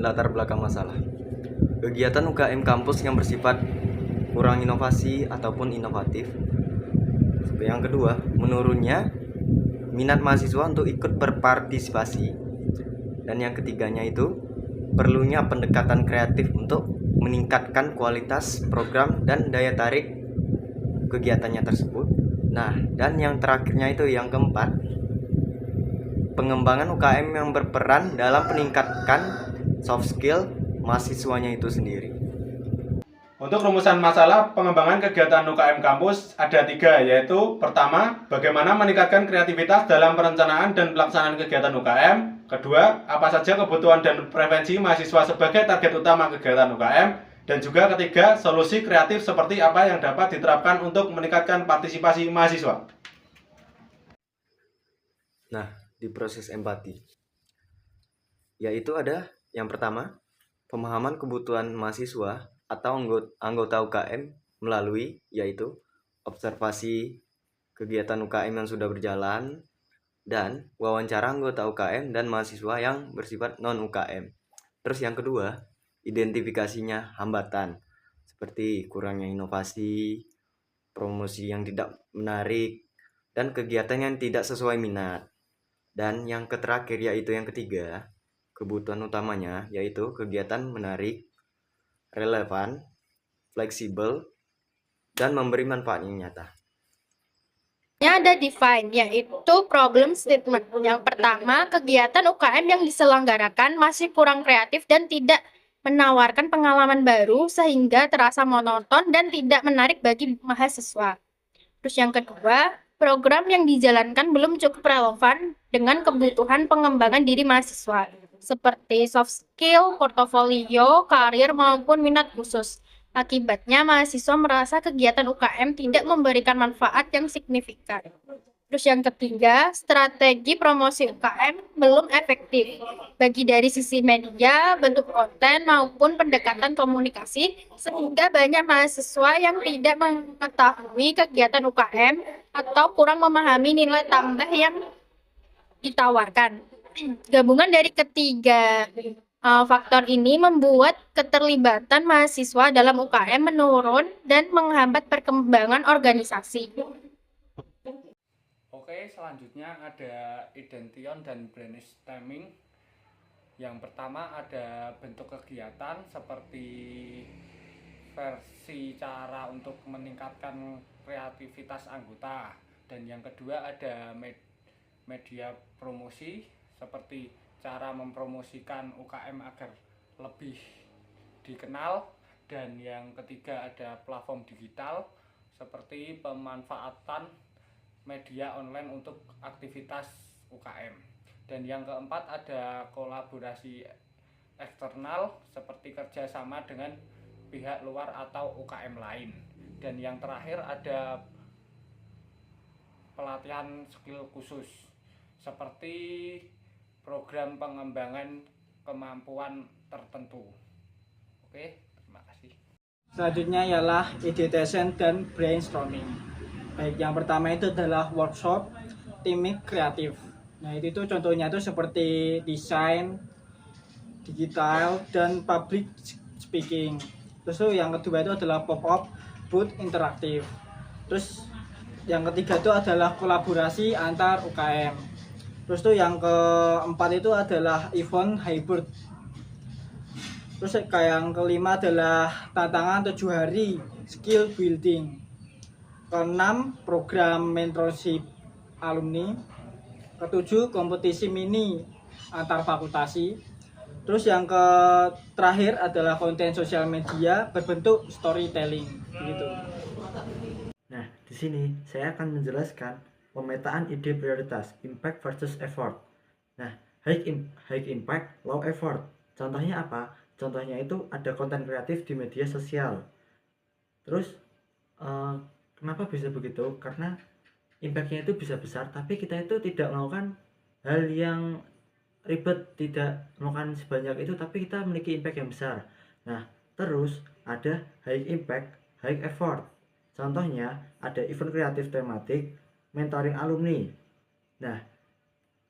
latar belakang masalah. Kegiatan UKM kampus yang bersifat kurang inovasi ataupun inovatif. Yang kedua, menurunnya minat mahasiswa untuk ikut berpartisipasi. Dan yang ketiganya itu perlunya pendekatan kreatif untuk meningkatkan kualitas program dan daya tarik kegiatannya tersebut. Nah, dan yang terakhirnya itu yang keempat, pengembangan UKM yang berperan dalam meningkatkan soft skill mahasiswanya itu sendiri. Untuk rumusan masalah pengembangan kegiatan UKM kampus ada 3, yaitu pertama, bagaimana meningkatkan kreativitas dalam perencanaan dan pelaksanaan kegiatan UKM. Kedua, apa saja kebutuhan dan preferensi mahasiswa sebagai target utama kegiatan UKM. Dan juga ketiga, solusi kreatif seperti apa yang dapat diterapkan untuk meningkatkan partisipasi mahasiswa. Nah, di proses empati, yaitu ada yang pertama, pemahaman kebutuhan mahasiswa atau anggota UKM melalui yaitu observasi kegiatan UKM yang sudah berjalan dan wawancara anggota UKM dan mahasiswa yang bersifat non-UKM. Terus yang kedua, identifikasinya hambatan seperti kurangnya inovasi, promosi yang tidak menarik, dan kegiatan yang tidak sesuai minat. Dan yang terakhir yaitu yang ketiga, kebutuhan utamanya yaitu kegiatan menarik, relevan, fleksibel, dan memberi manfaat yang nyata. Ada define, yaitu problem statement. Yang pertama, kegiatan UKM yang diselenggarakan masih kurang kreatif dan tidak menawarkan pengalaman baru sehingga terasa monoton dan tidak menarik bagi mahasiswa. Terus yang kedua, program yang dijalankan belum cukup relevan dengan kebutuhan pengembangan diri mahasiswa, seperti soft skill, portofolio, karir, maupun minat khusus. Akibatnya, mahasiswa merasa kegiatan UKM tidak memberikan manfaat yang signifikan. Terus yang ketiga, strategi promosi UKM belum efektif, bagi dari sisi media, bentuk konten, maupun pendekatan komunikasi, sehingga banyak mahasiswa yang tidak mengetahui kegiatan UKM atau kurang memahami nilai tambah yang ditawarkan. Gabungan dari ketiga faktor ini membuat keterlibatan mahasiswa dalam UKM menurun dan menghambat perkembangan organisasi. Oke, selanjutnya ada idention dan brainstorming. Yang pertama ada bentuk kegiatan seperti versi cara untuk meningkatkan kreativitas anggota. Dan yang kedua ada media promosi seperti cara mempromosikan UKM agar lebih dikenal. Dan yang ketiga ada platform digital seperti pemanfaatan media online untuk aktivitas UKM. Dan yang keempat ada kolaborasi eksternal seperti kerjasama dengan pihak luar atau UKM lain. Dan yang terakhir ada pelatihan skill khusus seperti program pengembangan kemampuan tertentu. Oke, terima kasih. Selanjutnya ialah ideation dan brainstorming. Baik, yang pertama itu adalah workshop timing kreatif. Nah, itu contohnya itu seperti desain, digital, dan public speaking. Terus yang kedua itu adalah pop-up booth interaktif. Terus yang ketiga itu adalah kolaborasi antar UKM. Terus tuh yang keempat itu adalah event hybrid. Terus yang kelima adalah tantangan 7 hari skill building. Keenam, program mentorship alumni. Ketujuh, kompetisi mini antar fakultasi. Terus yang terakhir adalah konten sosial media berbentuk storytelling gitu. Nah, di sini saya akan menjelaskan pemetaan ide prioritas, impact versus effort. Nah, high impact, low effort. Contohnya apa? Contohnya itu ada konten kreatif di media sosial. Terus, kenapa bisa begitu? Karena impactnya itu bisa besar, tapi kita itu tidak melakukan hal yang ribet, tidak melakukan sebanyak itu, tapi kita memiliki impact yang besar. Nah, terus ada high impact, high effort. Contohnya ada event kreatif tematik, mentoring alumni. Nah,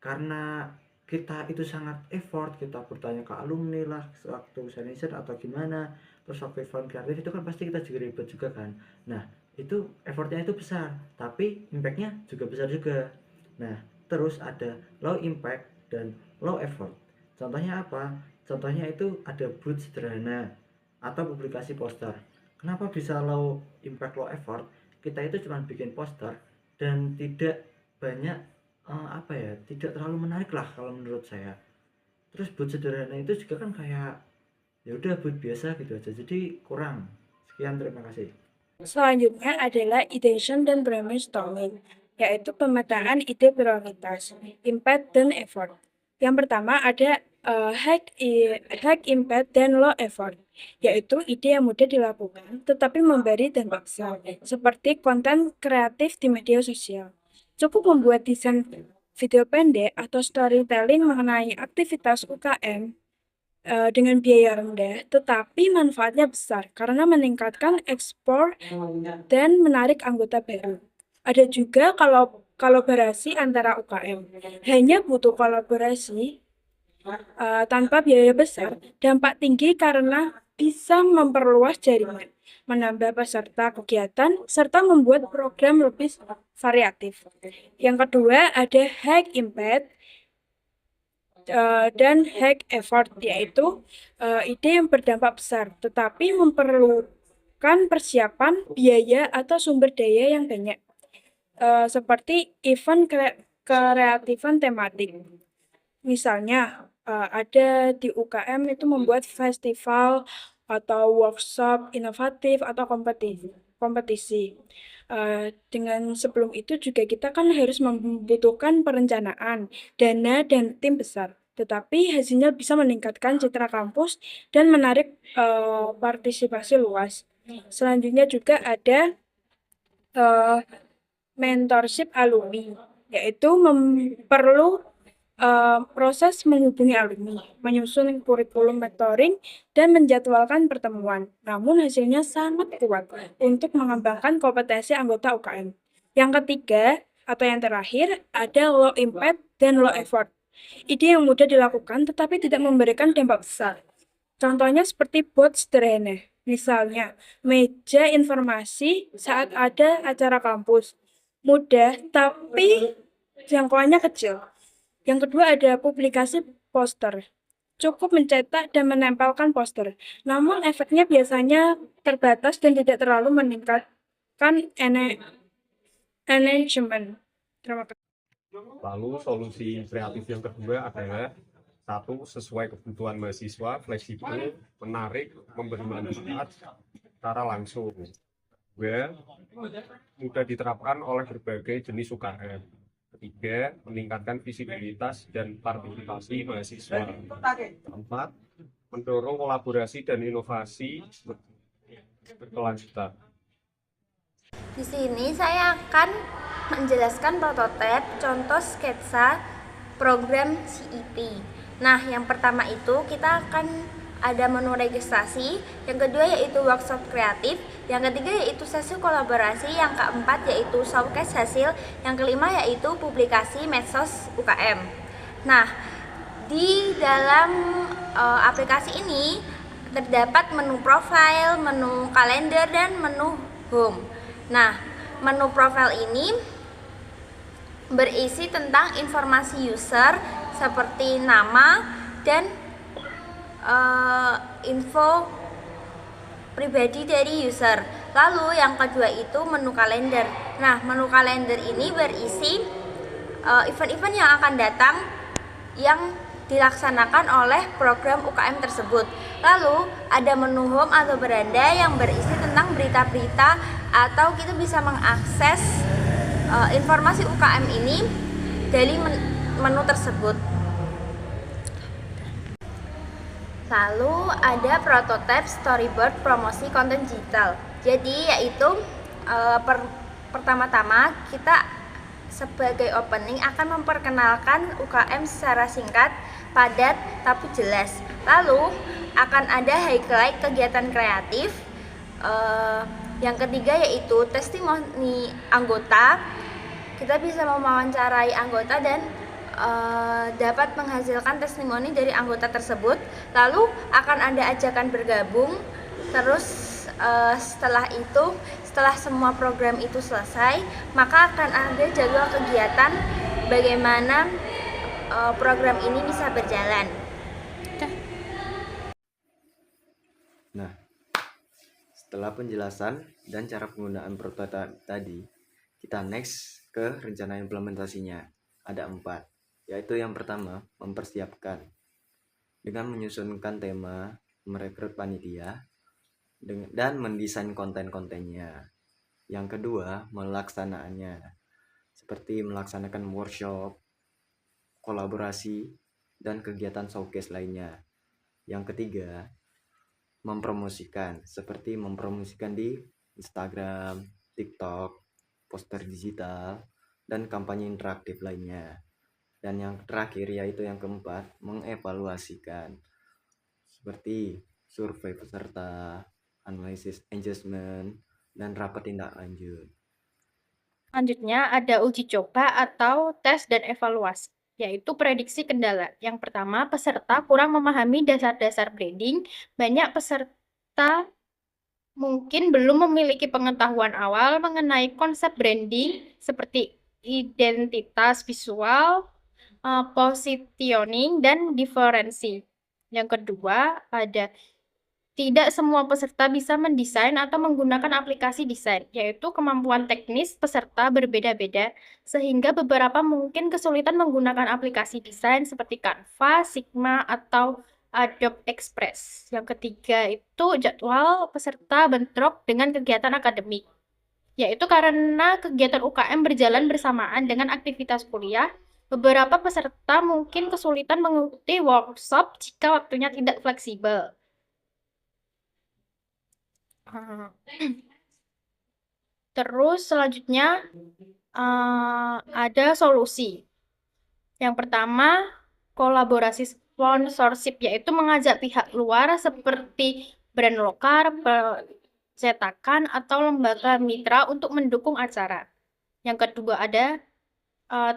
karena kita itu sangat effort, kita bertanya ke alumni lah waktu senior atau gimana, terus waktu event kreatif itu kan pasti kita juga ribet juga kan. Nah itu effortnya itu besar tapi impactnya juga besar juga. Nah terus ada low impact dan low effort. Contohnya apa? Contohnya itu ada booth sederhana atau publikasi poster. Kenapa bisa low impact low effort? Kita itu cuma bikin poster dan tidak banyak tidak terlalu menarik lah kalau menurut saya. Terus booth sederhana itu juga kan kayak ya udah booth biasa gitu aja, jadi kurang. Sekian, terima kasih. Selanjutnya adalah ideation dan brainstorming, yaitu pemetaan ide prioritas, impact, dan effort. Yang pertama ada high impact dan low effort, yaitu ide yang mudah dilakukan tetapi memberi dampak besar, seperti konten kreatif di media sosial. Cukup membuat desain video pendek atau storytelling mengenai aktivitas UKM dengan biaya rendah, tetapi manfaatnya besar karena meningkatkan ekspor dan menarik anggota baru. Ada juga kolaborasi antara UKM. Hanya butuh kolaborasi tanpa biaya besar, dampak tinggi karena bisa memperluas jaringan, menambah peserta kegiatan, serta membuat program lebih variatif. Yang kedua ada high impact dan high effort, yaitu ide yang berdampak besar, tetapi memerlukan persiapan, biaya, atau sumber daya yang banyak, seperti event kreatifan tematik. Misalnya, ada di UKM itu membuat festival atau workshop inovatif atau kompetisi. Dengan sebelum itu juga kita kan harus membutuhkan perencanaan, dana, dan tim besar. Tetapi hasilnya bisa meningkatkan citra kampus dan menarik partisipasi luas. Selanjutnya juga ada mentorship alumni, yaitu perlu proses menghubungi alumni, menyusun kurikulum mentoring, dan menjadwalkan pertemuan. Namun hasilnya sangat kuat untuk mengembangkan kompetensi anggota UKM. Yang ketiga atau yang terakhir ada low impact dan low effort. Ide yang mudah dilakukan tetapi tidak memberikan dampak besar. Contohnya seperti bot sederhana. Misalnya, meja informasi saat ada acara kampus. Mudah tapi jangkauannya kecil. Yang kedua ada publikasi poster. Cukup mencetak dan menempelkan poster. Namun efeknya biasanya terbatas dan tidak terlalu meningkatkan engagement. Terima kasih. Lalu solusi kreatif yang kedua adalah satu, sesuai kebutuhan mahasiswa, fleksibel, menarik, memberi manfaat secara langsung. Dua, mudah diterapkan oleh berbagai jenis UKM. Ketiga, meningkatkan visibilitas dan partisipasi mahasiswa. Keempat, mendorong kolaborasi dan inovasi berkelanjutan. Di sini saya akan menjelaskan prototipe contoh sketsa program CEP. Nah, yang pertama itu kita akan ada menu registrasi, yang kedua yaitu workshop kreatif, yang ketiga yaitu sesi kolaborasi, yang keempat yaitu showcase hasil, yang kelima yaitu publikasi medsos UKM. Nah, di dalam aplikasi ini terdapat menu profile, menu kalender, dan menu home. Nah, menu profile ini berisi tentang informasi user seperti nama dan info pribadi dari user. Lalu yang kedua itu menu kalender. Nah, menu kalender ini berisi event-event yang akan datang yang dilaksanakan oleh program UKM tersebut. Lalu ada menu home atau beranda yang berisi tentang berita-berita atau kita bisa mengakses informasi UKM ini dari menu tersebut. Lalu ada prototipe storyboard promosi konten digital. Jadi yaitu pertama-tama kita sebagai opening akan memperkenalkan UKM secara singkat, padat, tapi jelas. Lalu akan ada highlight kegiatan kreatif. Yang ketiga yaitu testimoni anggota. Kita bisa mewawancarai anggota dan dapat menghasilkan testimoni dari anggota tersebut. Lalu akan ada ajakan bergabung. Terus setelah semua program itu selesai, maka akan ada jadwal kegiatan bagaimana program ini bisa berjalan. Nah, setelah penjelasan dan cara penggunaan prototipe tadi, kita next ke rencana implementasinya. Ada 4, yaitu yang pertama, mempersiapkan dengan menyusunkan tema, merekrut panitia, dan mendesain konten-kontennya. Yang kedua, melaksanakannya, seperti melaksanakan workshop, kolaborasi, dan kegiatan showcase lainnya. Yang ketiga, mempromosikan, seperti mempromosikan di Instagram, TikTok, poster digital, dan kampanye interaktif lainnya. Dan yang terakhir, yaitu yang keempat, mengevaluasikan, seperti survei peserta, analisis engagement, dan rapat tindak lanjut. Selanjutnya ada uji coba atau tes dan evaluasi, yaitu prediksi kendala. Yang pertama, peserta kurang memahami dasar-dasar branding. Banyak peserta mungkin belum memiliki pengetahuan awal mengenai konsep branding seperti identitas visual, positioning, dan diferensi. Yang kedua, ada tidak semua peserta bisa mendesain atau menggunakan aplikasi desain, yaitu kemampuan teknis peserta berbeda-beda, sehingga beberapa mungkin kesulitan menggunakan aplikasi desain seperti Canva, Sigma, atau Adobe Express. Yang ketiga itu jadwal peserta bentrok dengan kegiatan akademik, yaitu karena kegiatan UKM berjalan bersamaan dengan aktivitas kuliah, beberapa peserta mungkin kesulitan mengikuti workshop jika waktunya tidak fleksibel. Terus selanjutnya ada solusi. Yang pertama, kolaborasi sponsorship, yaitu mengajak pihak luar seperti brand lokal, percetakan, atau lembaga mitra untuk mendukung acara. Yang kedua ada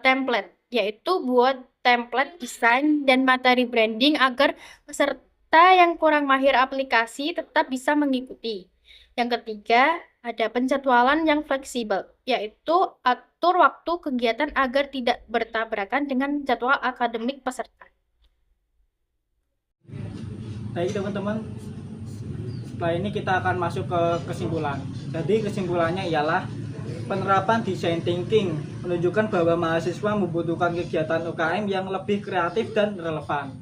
template, yaitu buat template desain dan materi branding agar peserta yang kurang mahir aplikasi tetap bisa mengikuti. Yang ketiga, ada penjadwalan yang fleksibel, yaitu atur waktu kegiatan agar tidak bertabrakan dengan jadwal akademik peserta. Baik teman-teman, setelah ini kita akan masuk ke kesimpulan. Jadi kesimpulannya ialah penerapan design thinking menunjukkan bahwa mahasiswa membutuhkan kegiatan UKM yang lebih kreatif dan relevan.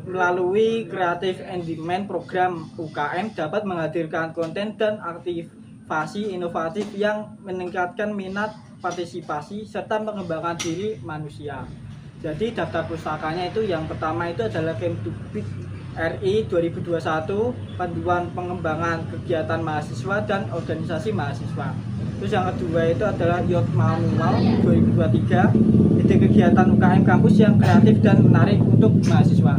Melalui Creative and Demand program, UKM dapat menghadirkan konten dan aktivasi inovatif yang meningkatkan minat partisipasi serta mengembangkan diri manusia. Jadi daftar pustakanya itu yang pertama itu adalah Kemdikbud RI 2021, panduan pengembangan kegiatan mahasiswa dan organisasi mahasiswa. Terus yang kedua itu adalah Youth Manual 2023, ide kegiatan UKM kampus yang kreatif dan menarik untuk mahasiswa.